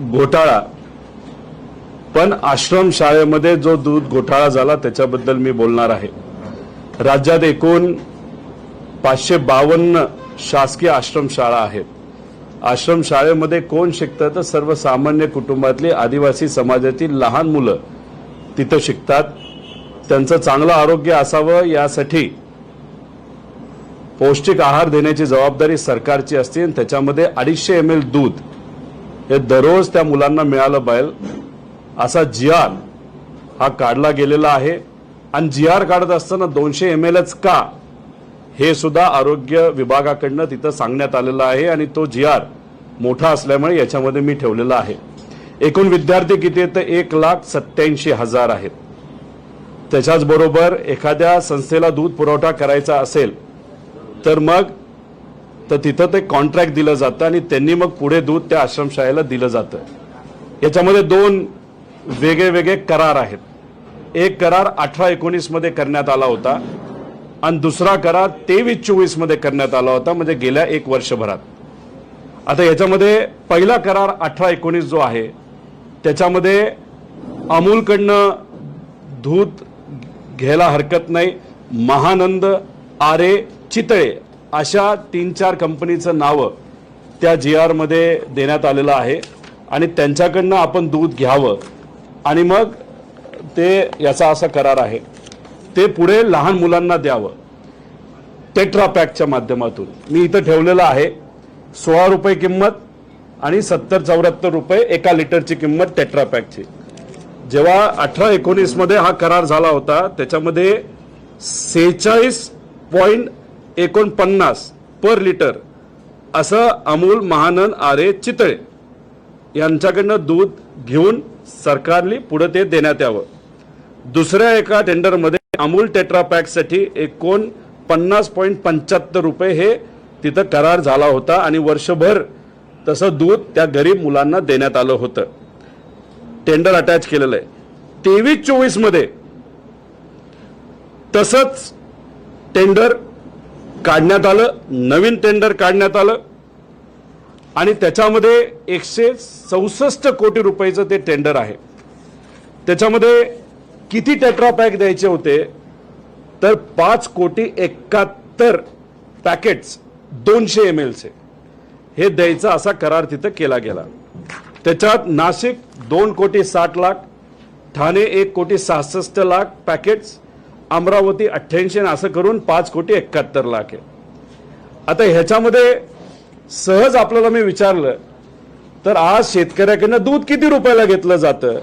घोटाळा, पण आश्रम शाळेमध्ये जो दूध घोटाळा झाला त्याच्याबद्दल मी बोलणार आहे। राज्यात एकूण 552 शासकीय आश्रम शाळा आहेत। आश्रम शाळेमध्ये कोण शिकतं तर सर्वसामान्य कुटुंबातली आदिवासी समाजातील लहान मुलं तिथं शिकतात। त्यांचं चांगलं आरोग्य असावं यासाठी पौष्टिक आहार देण्याची जबाबदारी सरकारची असते आणि त्याच्यामध्ये 250 ml दूध हे दररोज त्या मुलांना मिळालं पाहिजे असा GR हा काढला गेलेला आहे। आणि GR काढत असताना 200 mlच का हे सुद्धा आरोग्य विभागाकडनं तिथं सांगण्यात आलेलं आहे आणि तो GR मोठा असल्यामुळे याच्यामध्ये मी ठेवलेला आहे। एकूण विद्यार्थी किती आहेत तर 1,87,000 आहेत। त्याच्याच बरोबर एखाद्या संस्थेला दूध पुरवठा करायचा असेल तर मग तिथं ते कॉन्ट्रॅक्ट दिलं जातं आणि त्यांनी मग पुढे दूध त्या आश्रमशाळेला दिलं जातं। याच्यामध्ये 2 वेगळे करार आहेत। एक करार 18-19 मध्ये करण्यात आला होता आणि दुसरा करार 23-24 मध्ये करण्यात आला होता, म्हणजे गेल्या 1 वर्षभरात। आता याच्यामध्ये पहिला करार 18-19 जो आहे त्याच्यामध्ये अमूलकडनं दूध घ्यायला हरकत नाही, महानंद, आरे, चितळे अशा 3-4 कंपनीचं नाव त्या GR मध्ये देण्यात आलेलं आहे आणि त्यांच्याकडनं आपण दूध घ्यावं आणि मग ते याचा असा करार आहे ते पुढे लहान मुलांना द्यावं टेट्रा पॅकच्या माध्यमातून। मी इथं ठेवलेलं आहे 16 रुपये किंमत आणि 70-74 रुपये 1 लिटरची किंमत टेट्रा पॅकची। जेव्हा 18-19 मध्ये हा करार झाला होता त्याच्यामध्ये 46.49 पर लिटर असं अमूल, महानंद, आरे, चितळे यांच्याकडनं दूध घेऊन सरकारने पुढे ते देण्यात यावं। दुसऱ्या एका टेंडरमध्ये अमूल टेट्रा पॅकसाठी 49.75 रुपये हे तिथं करार झाला होता आणि वर्षभर तसं दूध त्या गरीब मुलांना देण्यात आलं होतं। टेंडर अटॅच केलेलं आहे। 23-24 मध्ये तसंच टेंडर काढण्यात आलं, नवीन टेंडर काढण्यात आलं आणि त्याच्यामध्ये 164 कोटी रुपयाचं ते टेंडर आहे। त्याच्यामध्ये किती टेट्रा पॅक द्यायचे होते तर 5,71,00,000 पॅकेट्स 200 ml चे हे द्यायचा असा करार तिथं केला गेला। त्याच्यात नाशिक 2,60,00,000, ठाणे 1,66,00,000 पॅकेट्स, अमरावती 88 असं करून 5,71,00,000 आहे। आता ह्याच्यामध्ये सहज आपल्याला मी विचारलं तर आज शेतकऱ्याकडनं दूध किती रुपयाला घेतलं जातं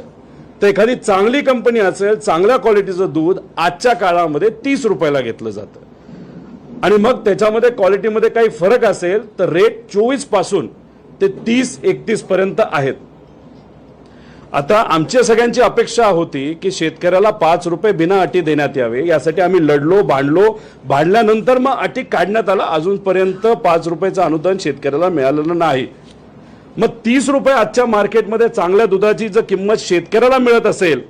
तर एखादी चांगली कंपनी असेल, चांगल्या क्वालिटीचं दूध आजच्या काळामध्ये 30 रुपयाला घेतलं जातं आणि मग त्याच्यामध्ये क्वालिटीमध्ये काही फरक असेल तर रेट 24 पासून ते 30-31 पर्यंत आहेत। आता आमच्या सगळ्यांची अपेक्षा होती की शेतकऱ्याला 5 रुपये बिना अटी देण्यात यावे, यासाठी आम्ही लढलो, भांडल्यानंतर मग अटी काढण्यात आला। अजूनपर्यंत 5 रुपयाचं अनुदान शेतकऱ्याला मिळालेलं नाही। मग 30 रुपये आजच्या मार्केटमध्ये चांगल्या दुधाची जर किंमत शेतकऱ्याला मिळत असेल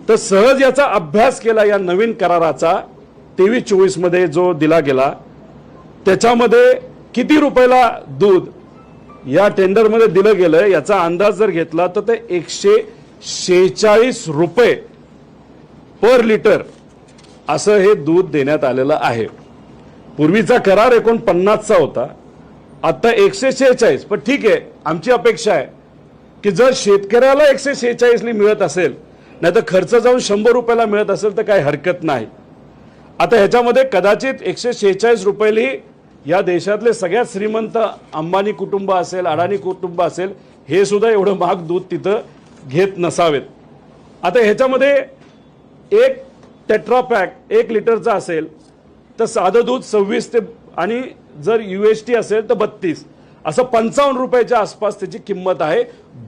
तर सहज याचा अभ्यास केला या नवीन कराराचा 23-24 मध्ये जो दिला गेला त्याच्यामध्ये किती रुपयाला दूध या टेंडरमध्ये दिलं गेलं याचा अंदाज जर घेतला तर ते 146 रुपये पर लिटर असं हे दूध देण्यात आलेलं आहे। पूर्वीचा करार 49चा होता, आता 146। पण ठीक आहे, आमची अपेक्षा आहे की जर शेतकऱ्याला 146 मिळत असेल नाही तर खर्च जाऊन 100 रुपयाला मिळत असेल तर काही हरकत नाही। आता ह्याच्यामध्ये कदाचित 146 रुपयाली या देशातले सगळ्यात श्रीमंत अंबानी कुटुंब असेल, अडाणी कुटुंब असेल, हे सुद्धा एवढं महाग दूध तिथं घेत नसावेत। आता ह्याच्यामध्ये एक टेट्रा पॅक 1 लिटरचा असेल तर साधं दूध 26 ते आणि जर UHT असेल तर 32 असं 55 रुपयाच्या आसपास त्याची किंमत आहे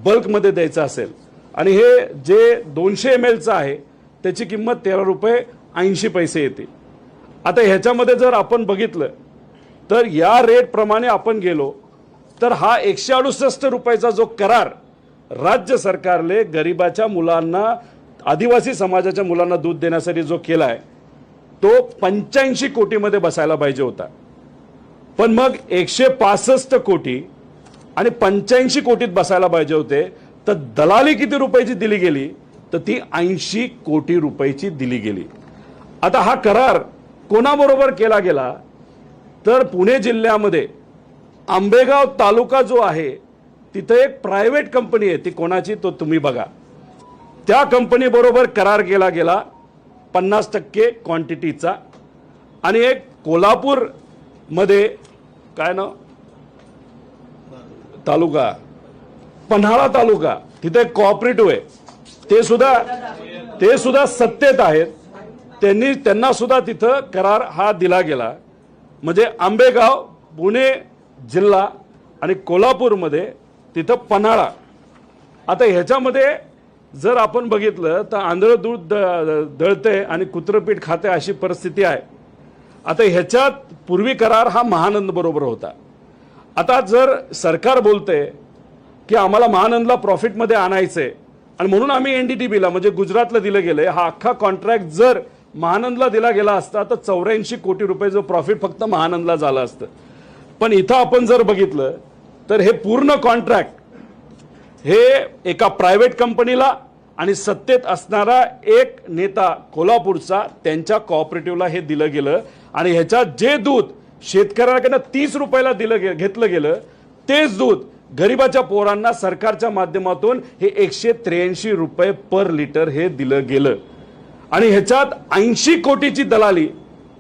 बल्कमध्ये द्यायचं असेल। आणि हे जे 200 mlचं आहे त्याची किंमत 13 रुपये 80 पैसे येते। आता ह्याच्यामध्ये जर आपण बघितलं तर या रेट प्रमाणे आपण गेलो तर हा 168 रुपयाचा जो करार राज्य सरकारने गरिबाच्या मुलांना, आदिवासी समाजाच्या मुलांना दूध देण्यासाठी जो केलाय तो 85 कोटीमध्ये बसायला पाहिजे होता। पण मग 165 कोटी आणि 85 कोटीत बसायला पाहिजे होते, तर दलाली किती रुपयाची दिली गेली, तर ती 80 कोटी रुपयाची दिली गेली. आता हा करार कोणाबरोबर केला गेला, तर पुणे जिल्ह्यामध्ये आंबेगाव तालुका जो आहे तिथे एक प्रायव्हेट कंपनी आहे, ती कोणाची तो तुम्ही बघा. त्या कंपनी बरोबर करार केला गेला 50% क्वांटिटीचा. आणि एक कोल्हापूर मध्ये काय नाव तालुका, पन्हाळा तालुका, तिथे एक कोऑपरेटिव्ह आहे, ते सुद्धा सत्तेत आहेत. त्यांना सुद्धा तिथं करार हा दिला गेला. म्हणजे आंबेगाव पुणे जिल्हा आणि कोल्हापूरमध्ये तिथं पन्हाळा. आता ह्याच्यामध्ये जर आपण बघितलं तर आंधळ दूध दळते आणि कुत्रपीठ खाते अशी परिस्थिती आहे. आता ह्याच्यात पूर्वी करार हा महानंद बरोबर होता. आता जर सरकार बोलते की आम्हाला महानंदला प्रॉफिटमध्ये आणायचंय आणि म्हणून आम्ही एनडीटीबीला म्हणजे गुजरातला दिलं गेलंय, हा अख्खा कॉन्ट्रॅक्ट जर महानंदला दिला गेला असता तर 84 कोटी रुपये प्रॉफिट फक्त महानंदला झालं असतं. पण इथं आपण जर बघितलं तर हे पूर्ण कॉन्ट्रॅक्ट हे एका प्रायव्हेट कंपनीला आणि सत्तेत असणारा एक नेता कोल्हापूरचा त्यांच्या कोऑपरेटिव्हला हे दिलं गेलं. आणि ह्याच्यात जे दूध शेतकऱ्यांकडनं 30 रुपयाला घेतलं गेलं, तेच दूध गरिबाच्या पोरांना सरकारच्या माध्यमातून हे 183 रुपये पर लिटर हे दिलं गेलं. आणि ह्याच्यात 80 कोटीची दलाली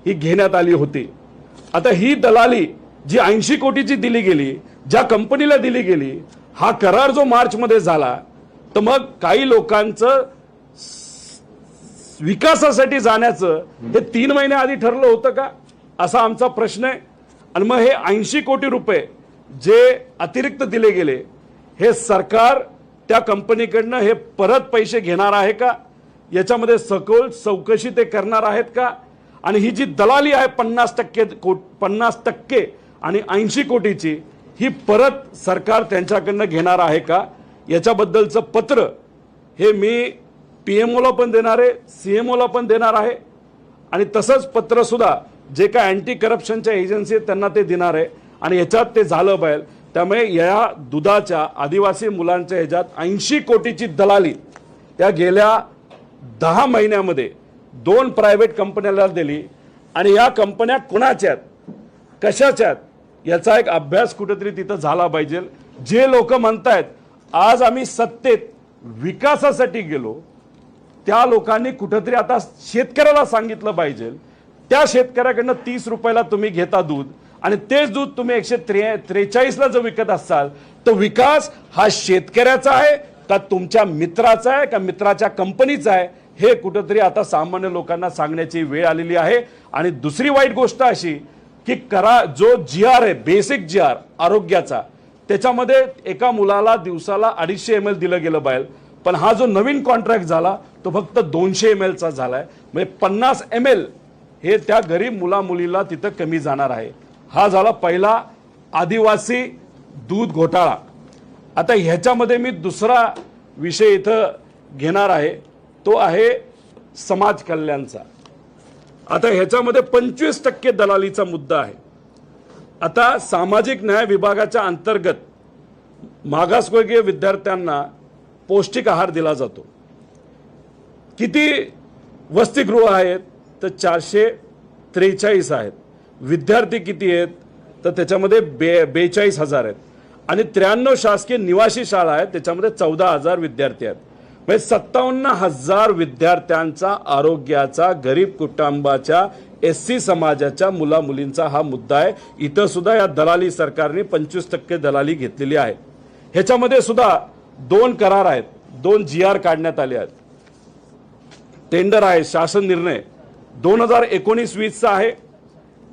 ही घेण्यात आली होती. आता ही दलाली जी 80 कोटीची दिली गेली, ज्या कंपनीला दिली गेली, हा करार जो मार्च मध्ये झाला, तर मग काही लोकांचं विकासासाठी जाण्याचं हे 3 महिने आधी ठरलं होतं का, असा आमचा प्रश्न आहे. आणि मग हे 80 कोटी रुपये जे अतिरिक्त दिले गेले, हे सरकार त्या कंपनीकडनं हे परत पैसे घेणार आहे का, याच्यामध्ये सखोल चौकशी ते करणार आहेत का. आणि ही जी दलाली आहे 50% आणि 80 कोटीची, ही परत सरकार त्यांच्याकडनं घेणार आहे का, याच्याबद्दलचं पत्र हे मी पीएमओला पण देणार आहे, सीएमओला पण देणार आहे. आणि तसंच पत्र सुद्धा जे काय अँटी करप्शनच्या एजन्सी आहेत त्यांना ते देणार आहे. आणि याच्यात ते झालं पाहिजे. त्यामुळे या दुधाच्या आदिवासी मुलांच्या ह्याच्यात 80 कोटीची दलाली त्या गेल्या 10 महिन्यामध्ये 2 प्रायव्हेट कंपन्याला दिली. आणि या कंपन्या कुणाच्या आहेत, कशाच्या आहेत, याचा एक अभ्यास कुठेतरी तिथं झाला पाहिजे. जे लोक म्हणतायत आज आम्ही सत्तेत विकासासाठी गेलो, त्या लोकांनी कुठेतरी आता शेतकऱ्याला सांगितलं पाहिजे, त्या शेतकऱ्याकडनं 30 रुपयाला तुम्ही घेता दूध आणि तेच दूध तुम्ही 143ला जर विकत असाल, तर विकास हा शेतकऱ्याचा आहे का तुमच्या मित्राचा आहे का मित्राच्या कंपनीचा आहे, हे कुठेतरी आता सामान्य लोकांना सांगण्याची वेळ आलेली आहे. आणि दुसरी वाईट गोष्ट अशी की जो GR आहे, बेसिक GR आरोग्याचा, त्याच्यामध्ये एका मुलाला दिवसाला 250 ml दिलं गेलं पाहिजे. पण हा जो नवीन कॉन्ट्रॅक्ट झाला तो फक्त 200 ml चा झालाय. म्हणजे 50 ml हे त्या गरीब मुला मुलीला तिथं कमी जाणार आहे. हा झाला पहिला आदिवासी दूध घोटाळा. आता ह्याच्यामध्ये मी दुसरा विषय इथं घेणार आहे, तो आहे समाज कल्याणचा. आता ह्याच्यामध्ये 25% दलालीचा मुद्दा आहे. आता सामाजिक न्याय विभागाच्या अंतर्गत मागासवर्गीय विद्यार्थ्यांना पौष्टिक आहार दिला जातो. किती वसतिगृह आहेत, तर 443 आहेत. विद्यार्थी किती आहेत, तर त्याच्यामध्ये 42,000 आहेत. आणि 93 शासकीय निवासी शाळा आहेत, त्याच्यामध्ये 14,000 विद्यार्थी आहेत. म्हणजे 57,000 विद्यार्थ्यांचा आरोग्याचा, गरीब कुटुंबाच्या, SC समाजाच्या मुला मुलींचा हा मुद्दा आहे. इथं सुद्धा या दलाली सरकारने 25% दलाली घेतलेली आहे. ह्याच्यामध्ये सुद्धा 2 करार आहेत, 2 GR काढण्यात आले आहेत. टेंडर आहे, शासन निर्णय 2019-20चा आहे,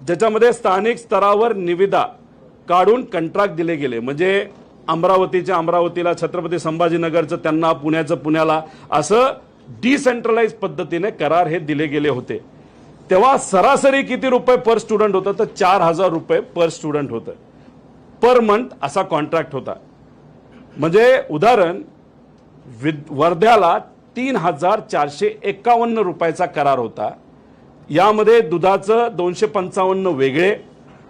ज्याच्यामध्ये स्थानिक स्तरावर निविदा काढून कंत्राट दिले गेले. म्हणजे अमरावतीला, छत्रपती संभाजीनगरचं त्यांना, पुण्याचं पुण्याला, असं डिसेंट्रलाइज पद्धतीने करार हे दिले गेले होते. तेव्हा सरासरी किती रुपये पर स्टुडंट होतं, तर 4,000 रुपये पर स्टुडंट होतं, पर मंथ असा कॉन्ट्रॅक्ट होता. म्हणजे उदाहरण वर्ध्याला 3,451 रुपयाचा करार होता. यामध्ये दुधाचं 255 वेगळे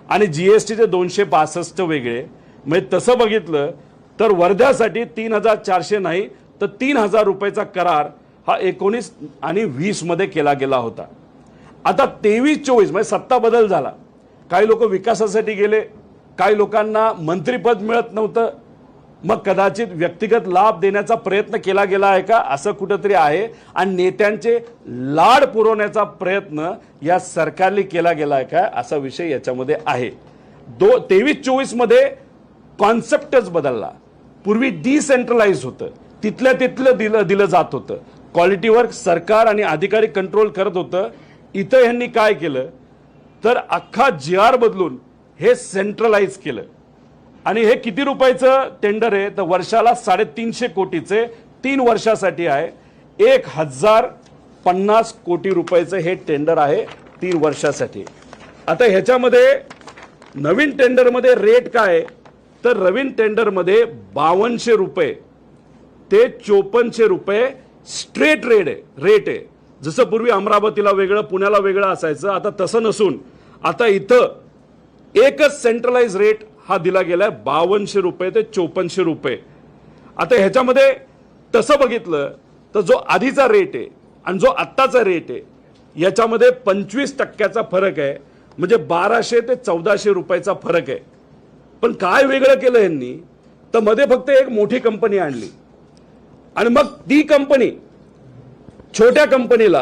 आणि GSTचे 262 वेगळे. म्हणजे तसं बघितलं तर वर्ध्यासाठी 3,400 नाही तर 3,000 रुपयाचा करार हा 19 आणि 20 मध्ये केला गेला होता. आता 23-24 म्हणजे सत्ता बदल झाला. काही लोक विकासासाठी गेले, काही लोकांना मंत्रिपद मिळत नव्हतं. मग कदाचित व्यक्तिगत लाभ देण्याचा प्रयत्न केला गेला आहे का असं कुठंतरी आहे, आणि नेत्यांचे लाड पुरवण्याचा प्रयत्न या सरकारने केला गेला आहे का असा विषय याच्यामध्ये आहे. 23-24 मध्ये कॉन्सेप्टच बदलला. पूर्वी डिसेंट्रलाइज होतं, तिथल्या तिथलं दिलं जात होतं, क्वालिटीवर सरकार आणि अधिकारी कंट्रोल करत होतं. इथं यांनी काय केलं तर अख्खा GR बदलून हे सेंट्रलाइज केलं. आणि हे किती रुपयाचं टेंडर आहे तर वर्षाला 350 कोटीचे 3 वर्षासाठी आहे. 1,050 कोटी रुपयाचं हे टेंडर आहे 3 वर्षासाठी. आता ह्याच्यामध्ये नवीन टेंडरमध्ये रेट काय आहे तर नवीन टेंडरमध्ये 5200 रुपये ते 5400 रुपये स्ट्रेट रेट आहे. जसं पूर्वी अमरावतीला वेगळं पुण्याला वेगळं असायचं, आता तसं नसून आता इथं एकच सेंट्रलाइज रेट हा दिला गेलाय 5200 रुपये ते 5400 रुपये. आता ह्याच्यामध्ये तसं बघितलं तर जो आधीचा रेट आहे आणि जो आत्ताचा रेट आहे याच्यामध्ये 25% फरक आहे, म्हणजे 1200 ते 1400 रुपयाचा फरक आहे. पण काय वेगळं केलं यांनी तर मध्ये फक्त एक मोठी कंपनी आणली आणि मग ती कंपनी छोट्या कंपनीला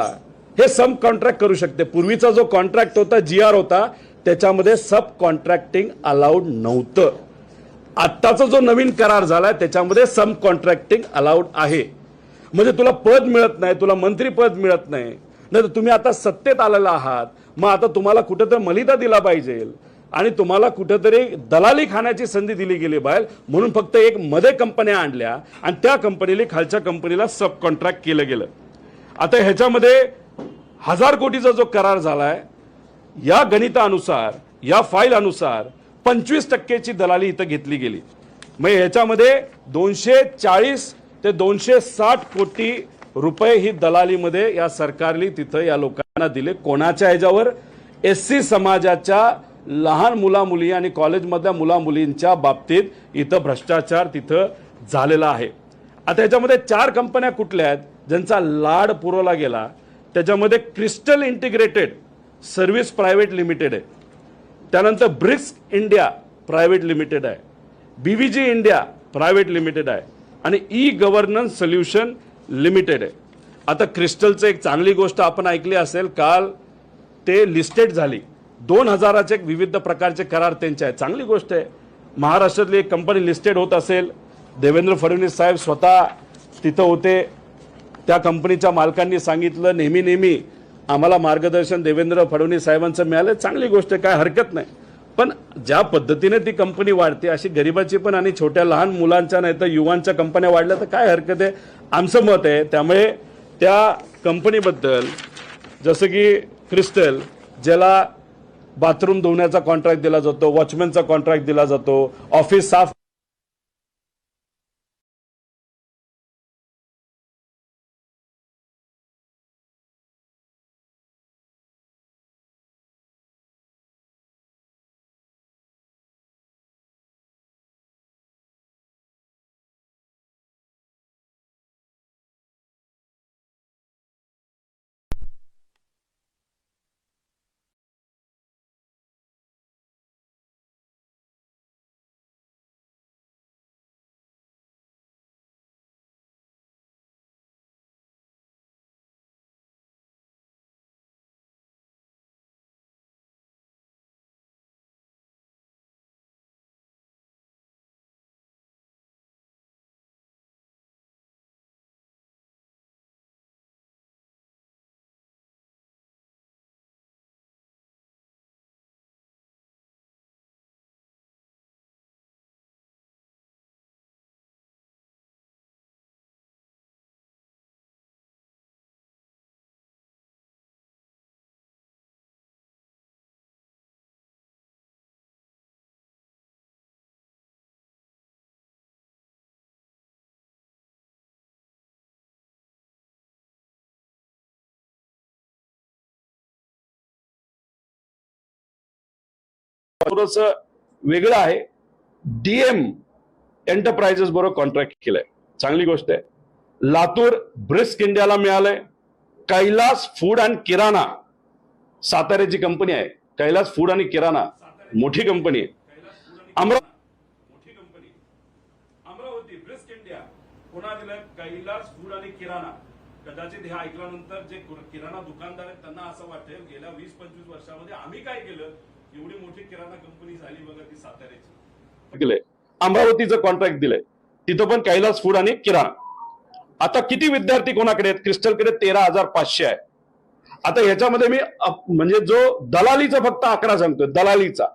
हे सब कॉन्ट्रॅक्ट करू शकते. पूर्वीचा जो कॉन्ट्रॅक्ट होता GR होता त्याच्यामध्ये सब कॉन्ट्रॅक्टिंग अलाउड नव्हतं. आत्ताचा जो नवीन करार झालाय त्याच्यामध्ये सब कॉन्ट्रॅक्टिंग अलाउड आहे. म्हणजे तुला पद मिळत नाही, तुला मंत्रीपद मिळत नाही, नाही तर तुम्ही आता सत्तेत आलेला आहात, मग आता तुम्हाला कुठेतरी मलिदा दिला पाहिजे आणि तुम्हाला कुठेतरी दलाली खाण्याची संधी दिली गेली पाहिजे, म्हणून फक्त एक मध्ये कंपन्या आणल्या आणि त्या कंपनीला खालच्या कंपनीला सब कॉन्ट्रॅक्ट केलं गेलं. आता ह्याच्यामध्ये 1000 कोटीचा जो करार झालाय या गणितानुसार या फाईल अनुसार 25%ची दलाली इथं घेतली गेली. मग ह्याच्यामध्ये 240 ते 260 कोटी रुपये ही दलालीमध्ये या सरकारने तिथं या लोकांना दिले. कोणाच्या ह्याच्यावर? SC समाजाच्या लहान मुला-मुली आणि कॉलेजमधल्या मुला-मुलींच्या बाबतीत इथं भ्रष्टाचार तिथं झालेला आहे. आता ह्याच्यामध्ये 4 कंपन्या कुठल्या आहेत ज्यांचा लाड पुरवला गेला. त्याच्यामध्ये crystal integrated service private limited आहे, त्यानंतर ब्रिक्स इंडिया प्रायव्हेट लिमिटेड आहे, BVG इंडिया प्रायव्हेट लिमिटेड आहे आणि ई-गव्हर्नन्स सोल्युशन लिमिटेड आहे. आता क्रिस्टलचं एक चांगली गोष्ट आपण ऐकली असेल, काल ते लिस्टेड झाली. 2000चे विविध प्रकारचे करार त्यांचे आहेत, चांगली गोष्ट आहे. महाराष्ट्रातली एक कंपनी लिस्टेड होत असेल, देवेंद्र फडणवीस साहेब स्वतः तिथं होते. त्या कंपनीच्या मालकांनी सांगितलं नेहमी आम्हाला मार्गदर्शन देवेंद्र फडणवीस साहेबांचं मिळालं, चांगली गोष्ट आहे, काय हरकत नाही. पण ज्या पद्धतीने ती कंपनी वाढते अशी गरिबाची पण आणि छोट्या लहान मुलांच्या नाही तर युवांच्या कंपन्या वाढल्या तर काय हरकत आहे, आमचं मत आहे. त्यामुळे त्या कंपनीबद्दल जसं की क्रिस्टल, ज्याला बाथरूम धुण्याचा कॉन्ट्रॅक्ट दिला जातो, वॉचमॅनचा कॉन्ट्रॅक्ट दिला जातो, ऑफिस साफ थोडंसं वेगळं आहे. DM एंटरप्राइजेस बरोबर कॉन्ट्रॅक्ट केलंय, चांगली गोष्ट आहे. लातूर ब्रिस्क इंडियाला मिळालंय. कैलास फूड अँड किराणा, साताऱ्याची कंपनी आहे. कैलास फूड आणि किराणा मोठी कंपनी आहे. अमरावती ब्रिस्क इंडिया पुन्हा दिलं कैलास फूड आणि किराणा. कदाचित हे ऐकल्यानंतर जे किराणा दुकानदार आहेत त्यांना असं वाटेल गेल्या 20-25 वर्षामध्ये आम्ही काय केलं, एवढी मोठी किराणा कंपनी झाली बघा ती साताऱ्याची. दिलंय अमरावतीचं कॉन्ट्रॅक्ट दिलंय, तिथं पण कैलास फूड आणि किराणा. आता किती विद्यार्थी कोणाकडे आहेत? क्रिस्टलकडे 13,500 आहे. आता ह्याच्यामध्ये मी म्हणजे जो दलालीचा फक्त आकडा सांगतोय, दलालीचा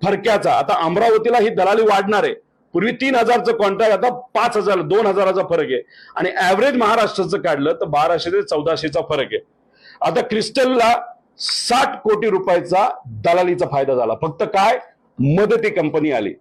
फरक्याचा. आता अमरावतीला ही दलाली वाढणार आहे. पूर्वी 3,000चं कॉन्ट्रॅक्ट, आता 5,000 2,000चा फरक आहे. आणि ऍव्हरेज महाराष्ट्राचं काढलं तर 1,200 ते 1,400चा फरक आहे. आता क्रिस्टलला 60 कोटी रुपयाचा दलालीचा फायदा झाला. फक्त काय, मदती कंपनी आली.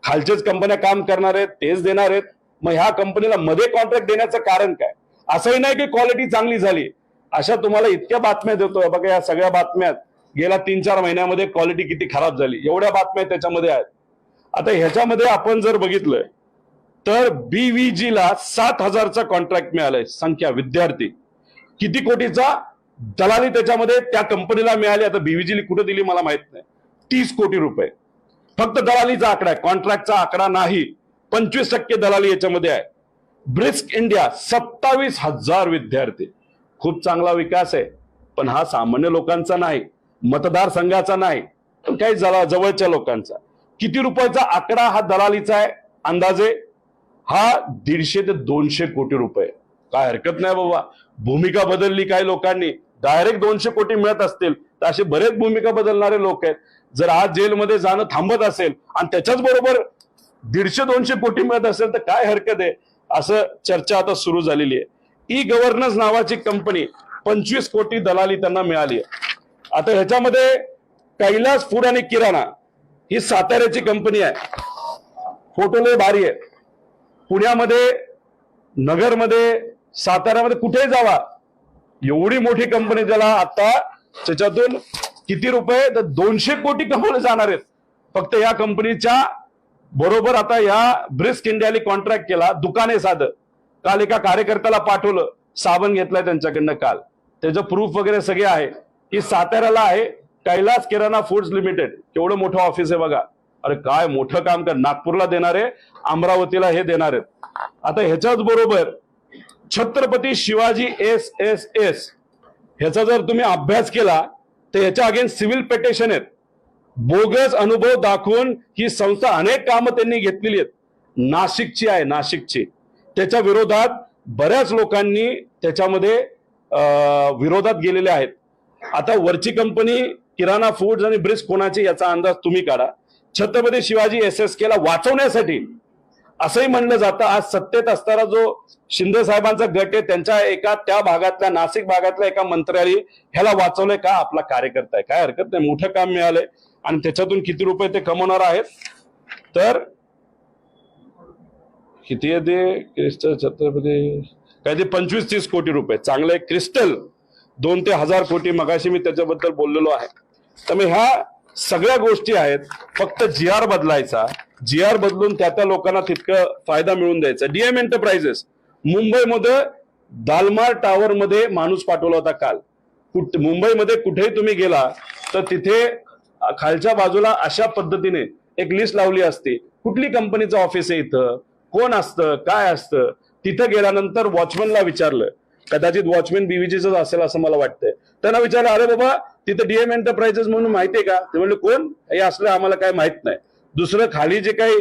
खालचेच कंपन्या काम करणार आहेत, तेच देणार आहेत. मग ह्या कंपनीला मध्ये कॉन्ट्रॅक्ट देण्याचं कारण काय? असंही नाही की क्वालिटी चांगली झाली. अशा तुम्हाला इतक्या बातम्या देतोय बघा. या सगळ्या बातम्यात गेल्या 3-4 महिन्यामध्ये क्वालिटी किती खराब झाली, एवढ्या बातम्या त्याच्यामध्ये आहेत. आता ह्याच्यामध्ये आपण जर बघितलं तर BVG ला 7,000चा कॉन्ट्रॅक्ट मिळालाय. संख्या विद्यार्थी, किती कोटीचा दलाली त्याच्यामध्ये त्या कंपनीला मिळाली. आता BVG कुठे दिली मला माहित नाही. 30 कोटी रुपये फक्त दलालीचा आकडा आहे, कॉन्ट्रॅक्टचा आकडा नाही. 25% दलाली याच्यामध्ये आहे. ब्रिस्क इंडिया 27,000 विद्यार्थी, खूप चांगला विकास आहे. पण हा सामान्य लोकांचा नाही, मतदारसंघाचा नाही, पण काही जवळच्या लोकांचा. किती रुपयाचा आकडा हा दलालीचा आहे अंदाजे? हा 150 ते 200 कोटी रुपये. काय हरकत नाही बाबा. भूमिका बदलली काही लोकांनी, डायरेक्ट 200 कोटी मिळत असतील तर असे बरेच भूमिका बदलणारे लोक आहेत. जर आज जेलमध्ये जाणं थांबत असेल आणि त्याच्याच बरोबर 150-200 कोटी मिळत असेल तर काय हरकत आहे, असं चर्चा आता सुरू झालेली आहे. ई गव्हर्नन्स नावाची कंपनी 25 कोटी दलाली त्यांना मिळाली आहे. आता ह्याच्यामध्ये कैलास फूड आणि किराणा ही साताऱ्याची कंपनी आहे. फोटो लय भारी आहे. पुण्यामध्ये, नगरमध्ये, साताऱ्यामध्ये कुठेही जावा, एवढी मोठी कंपनी, त्याला आता त्याच्यातून किती रुपये तर 200 कोटी कमवले जाणार आहेत फक्त या कंपनीच्या बरोबर. आता या ब्रिस्क इंडियाने कॉन्ट्रॅक्ट केला. दुकाने साधं काल एका कार्यकर्त्याला पाठवलं, साबण घेतलाय त्यांच्याकडनं काल, त्याचं प्रूफ वगैरे सगळे आहे. की साताऱ्याला आहे कैलास किराणा फूड्स लिमिटेड, केवढं मोठं ऑफिस आहे बघा. अरे काय मोठं काम कर. नागपूरला देणार आहे, अमरावतीला हे देणार आहेत. आता ह्याच्याच बरोबर छत्रपती शिवाजी SSS ह्याचा जर तुम्ही अभ्यास केला तर ह्याच्या अगेन्स्ट सिव्हिल पिटिशन आहेत. बोगस अनुभव दाखवून ही संस्था अनेक कामं त्यांनी घेतलेली आहेत. नाशिकची आहे, नाशिकची. त्याच्या विरोधात बऱ्याच लोकांनी त्याच्यामध्ये विरोधात गेलेले आहेत. आता वरची कंपनी किराणा फूड्स आणि ब्रिस्क कोणाची याचा अंदाज तुम्ही काढा. छत्रपती शिवाजी SSK ला वाचवण्यासाठी असंही म्हणलं जातं. आज सत्तेत असताना जो शिंदे साहेबांचा गट आहे, त्यांच्या एका त्या भागातल्या, नाशिक भागातल्या एका मंत्र्याने ह्याला वाचवलंय का? आपला कार्यकर्ता आहे. काय हरकत नाही, मोठं काम मिळालंय. आणि त्याच्यातून किती रुपये ते कमवणार आहेत तर किती आहे ते? क्रिस्टल छत्रपती काय ते 25-30 कोटी रुपये. चांगलं आहे. क्रिस्टल 2 ते 1,000 कोटी, मगाशी मी त्याच्याबद्दल बोललेलो आहे. त्यामुळे ह्या सगळ्या गोष्टी आहेत. फक्त GR बदलायचा, GR बदलून त्या लोकांना तितकं फायदा मिळून द्यायचा. DM एंटरप्राइजेस मुंबईमध्ये दालमार टावर मध्ये माणूस पाठवला होता काल. मुंबईमध्ये कुठेही तुम्ही गेला तर तिथे खालच्या बाजूला अशा पद्धतीने एक लिस्ट लावली असते, कुठली कंपनीचं ऑफिस आहे, इथं कोण असतं, काय असतं. तिथं गेल्यानंतर वॉचमनला विचारलं, कदाचित वॉचमॅन BVGच असेल असं मला वाटतंय. त्यांना विचारलं, अरे बाबा तिथं DM एंटरप्राइजेस म्हणून माहितीये का? ते म्हणले कोण हे असलं आम्हाला काय माहित नाही. दुसरं खाली जे काही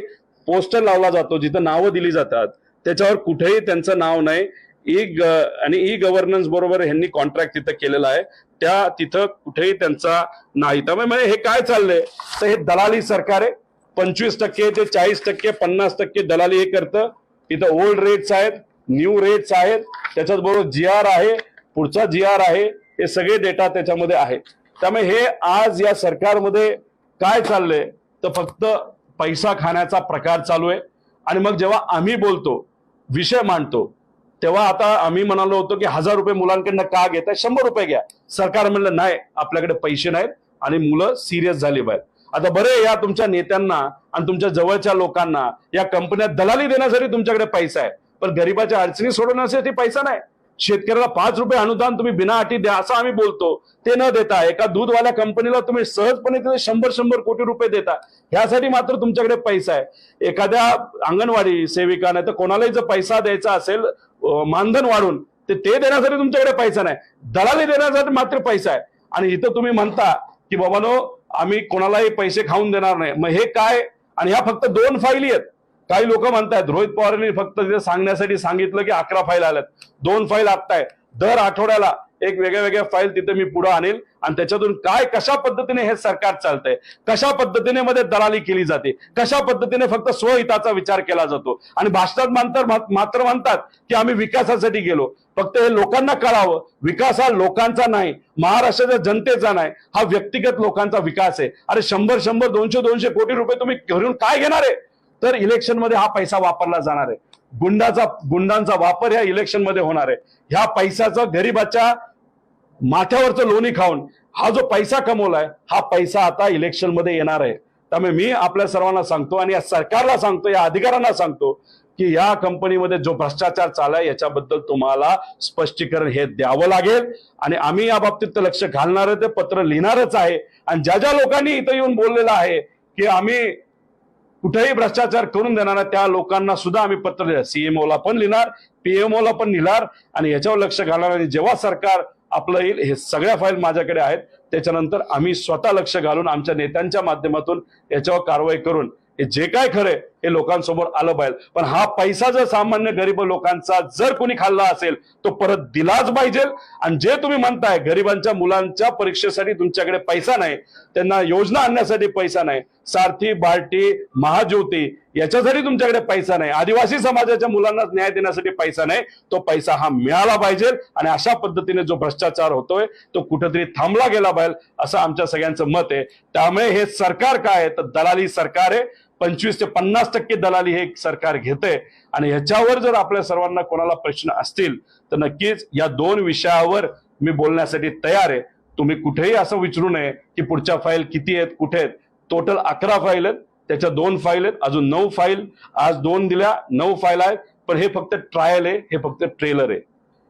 पोस्टर लावला जातो, जिथं नावं दिली जातात, त्याच्यावर कुठेही त्यांचं नाव नाही. ई गव्हर्नन्स बरोबर ह्यांनी कॉन्ट्रॅक्ट तिथं केलेला आहे, त्या तिथं कुठेही त्यांचा नाही. त्यामुळे हे काय चाललंय तर हे दलाली सरकार आहे. 25% ते 40%, 50% दलाली हे करतं. तिथं ओल्ड रेट्स आहेत, न्यू रेट्स आहेत, त्याच्याच बरोबर GR आहे, पुढचा GR आहे, हे सगळे डेटा त्याच्यामध्ये आहे. त्यामुळे हे आज या सरकारमध्ये काय चाललंय तर फक्त पैसा खाण्याचा प्रकार चालू आहे. आणि मग जेव्हा आम्ही बोलतो, विषय मांडतो, तेव्हा आता आम्ही म्हणालो होतो की 1,000 रुपये मुलांकडनं का घेताय, 100 रुपये घ्या. सरकार म्हणलं नाही, आपल्याकडे पैसे नाहीत आणि मुलं सिरियस झाली पाहिजे. आता बरे या तुमच्या नेत्यांना आणि तुमच्या जवळच्या लोकांना या कंपन्या दलाली देण्यासाठी तुमच्याकडे पैसा आहे, पण गरिबाच्या अडचणी सोडवण्यासाठी पैसा नाही. शेतकऱ्याला 5 रुपये अनुदान तुम्ही बिना अटी द्या असं आम्ही बोलतो, ते न देता एका दूधवाल्या कंपनीला तुम्ही सहजपणे तिथे 100 कोटी रुपये देता. ह्यासाठी मात्र तुमच्याकडे पैसा आहे. एखाद्या अंगणवाडी सेविका नाही तर कोणालाही जर पैसा द्यायचा असेल मानधन वाढून ते देण्यासाठी तुमच्याकडे पैसा नाही, दलाली देण्यासाठी मात्र पैसा आहे. आणि इथं तुम्ही म्हणता की बाबानो आम्ही कोणालाही पैसे खाऊन देणार नाही. मग हे काय? आणि ह्या फक्त 2 फाईली आहेत. काही लोक म्हणतात रोहित पवारांनी फक्त तिथे सांगण्यासाठी सांगितलं की 11 फाईल आल्यात, 2 फाईल आत्ताय. दर आठवड्याला एक वेगळ्या फाईल तिथे मी पुढे आणेल आणि त्याच्यातून काय कशा पद्धतीने हे सरकार चालतंय, कशा पद्धतीने मध्ये दलाली केली जाते, कशा पद्धतीने फक्त स्वहिताचा विचार केला जातो. आणि भाषणात मात्र म्हणतात की आम्ही विकासासाठी गेलो. फक्त हे लोकांना कळावं, विकास हा लोकांचा नाही, महाराष्ट्राच्या जनतेचा नाही, हा व्यक्तिगत लोकांचा विकास आहे. अरे 100 200 कोटी रुपये तुम्ही घरून काय घेणार आहे? तर इलेक्शन मध्ये हा पैसा वापरला जाणार आहे. गुंडांचा वापर ह्या इलेक्शन मध्ये होणार आहे. ह्या पैशाचा गरीबाच्या माथ्यावरचं लोणी खाऊन हा जो पैसा कमवलाय हा पैसा आता इलेक्शन मध्ये येणार आहे. त्यामुळे मी आपल्या सर्वांना सांगतो आणि या सरकारला सांगतो, या अधिकाऱ्यांना सांगतो की या कंपनीमध्ये जो भ्रष्टाचार चाललाय याच्याबद्दल तुम्हाला स्पष्टीकरण हे द्यावं लागेल. आणि आम्ही या बाबतीत लक्ष घालणार आहे, ते पत्र लिहिणारच आहे. आणि ज्या लोकांनी इथं येऊन बोललेलं आहे की आम्ही कुठेही भ्रष्टाचार करून देणार त्या लोकांना सुद्धा आम्ही पत्र लिहिणार, सीएमओला पण लिहिणार, पीएमओला पण लिहिणार आणि याच्यावर लक्ष घालणार. आणि जेव्हा सरकार आपलं येईल, हे सगळ्या फाईल माझ्याकडे आहेत, त्याच्यानंतर आम्ही स्वतः लक्ष घालून आमच्या नेत्यांच्या माध्यमातून याच्यावर कारवाई करून हे जे काय खरंय हे लोकांसमोर आलं पाहिजे. पण हा पैसा जर सामान्य गरीब लोकांचा जर कोणी खाल्ला असेल तो परत दिलाच पाहिजे. आणि जे तुम्ही म्हणताय गरीबांच्या मुलांच्या परीक्षेसाठी तुमच्याकडे पैसा नाही, त्यांना योजना आणण्यासाठी पैसा नाही, सारथी बार्टी महाज्योती याच्यासाठी तुमच्याकडे पैसा नाही, आदिवासी समाजाच्या मुलांना न्याय देण्यासाठी पैसा नाही, तो पैसा हा मिळाला पाहिजे. आणि अशा पद्धतीने जो भ्रष्टाचार होतोय तो कुठेतरी थांबला गेला पाहिजे असं आमच्या सगळ्यांचं मत आहे. त्यामुळे हे सरकार काय आहे तर दलाली सरकार आहे. 25 ते 50% दलाली हे सरकार घेतंय. आणि ह्याच्यावर जर आपल्या सर्वांना कोणाला प्रश्न असतील तर नक्कीच या 2 विषयावर मी बोलण्यासाठी तयार आहे. तुम्ही कुठेही असं विचारू नये की पुढच्या फाईल किती आहेत, कुठे आहेत. टोटल 11 फाईल आहेत, त्याच्या 2 फाईल आहेत, अजून 9 फाईल, आज 2 दिल्या, 9 फाईल आहेत. पण हे फक्त ट्रायल आहे, हे फक्त ट्रेलर आहे.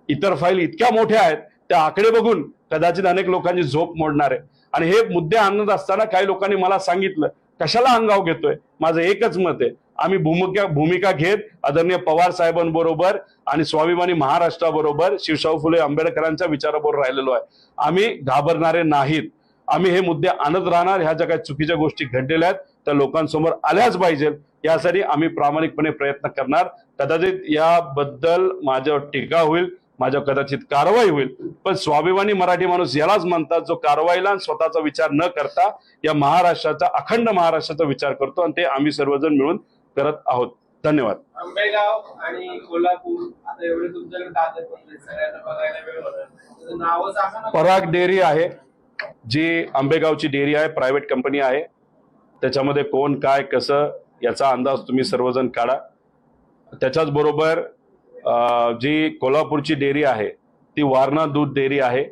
इतर फाईल इतक्या मोठ्या आहेत त्या आकडे बघून कदाचित अनेक लोकांची झोप मोडणार आहे. आणि हे मुद्दे आणत असताना काही लोकांनी मला सांगितलं कशाला अंगाव घेतोय. माझं एकच मत आहे, आम्ही भूमिका घेत आदरणीय पवार साहेबांबरोबर आणि स्वाभिमानी महाराष्ट्राबरोबर शिवशाहू फुले आंबेडकरांच्या विचाराबरोबर राहिलेलो आहे. आम्ही घाबरणारे नाहीत. आम्ही हे मुद्दे आणत राहणार. ह्या ज्या काही चुकीच्या गोष्टी घडलेल्या आहेत त्या लोकांसमोर आल्याच पाहिजे, यासाठी आम्ही प्रामाणिकपणे प्रयत्न करणार. कदाचित याबद्दल माझ्यावर टीका होईल, माझ्यावर कदाचित कारवाई होईल, पण स्वाभिमानी मराठी माणूस यालाच म्हणतात जो कारवाईला स्वतःचा विचार न करता या महाराष्ट्राचा, अखंड महाराष्ट्राचा विचार करतो. आणि ते आम्ही सर्वजण मिळून करत आहोत. धन्यवाद. आंबेगाव आणि कोल्हापूर आता एवढे तुमच्याकडे दादर पडले, सगळ्यांना बघायला वेळ होणार. नावं सांगा ना. पराग डेअरी आहे, जी आंबेगावची डेअरी आहे, प्रायव्हेट कंपनी आहे. त्याच्यामध्ये कोण काय कसं याचा अंदाज तुम्ही सर्वजण काढा. त्याच्याच बरोबर जी कोल्हापूरची डेअरी आहे ती वारणा दूध डेअरी आहे.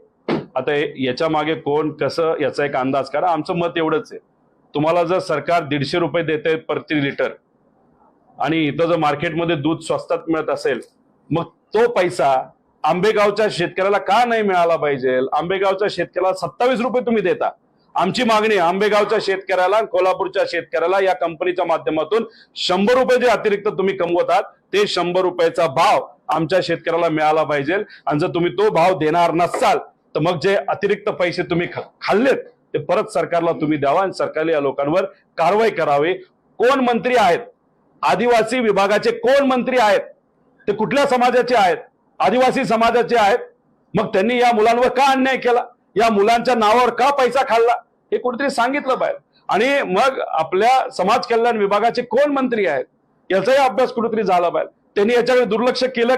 आता याच्या मागे कोण कसं याचा एक अंदाज काढा. आमचं मत एवढंच आहे, तुम्हाला जर सरकार 150 रुपये देते प्रति लिटर आणि इथं जर मार्केटमध्ये दूध स्वस्तात मिळत असेल, मग तो पैसा आंबेगावच्या शेतकऱ्याला का नाही मिळाला पाहिजे? आंबेगावच्या शेतकऱ्याला 27 रुपये तुम्ही देता. आमची मागणी आहे आंबेगावच्या शेतकऱ्याला, कोल्हापूरच्या शेतकऱ्याला या कंपनीच्या माध्यमातून 100 रुपये जे अतिरिक्त तुम्ही कमवत आहात ते 100 रुपयाचा भाव आमच्या शेतकऱ्याला मिळाला पाहिजे. आणि जर तुम्ही तो भाव देणार नसाल तर मग जे अतिरिक्त पैसे तुम्ही खाल्लेत ते परत सरकारला तुम्ही द्यावा आणि सरकारने या लोकांवर कारवाई करावी. कोण मंत्री आहेत? आदिवासी विभागाचे कोण मंत्री आहेत? ते कुठल्या समाजाचे आहेत? आदिवासी समाजाचे आहेत. मग त्यांनी या मुलांवर का अन्याय केला? या मुलांच्या नावावर का पैसा खाल्ला? हे कुठेतरी सांगितलं पाहिजे. आणि मग आपल्या समाज कल्याण विभागाचे कोण मंत्री आहेत याचाही अभ्यास कुठेतरी झाला पाहिजे. त्यांनी याच्याकडे दुर्लक्ष केलं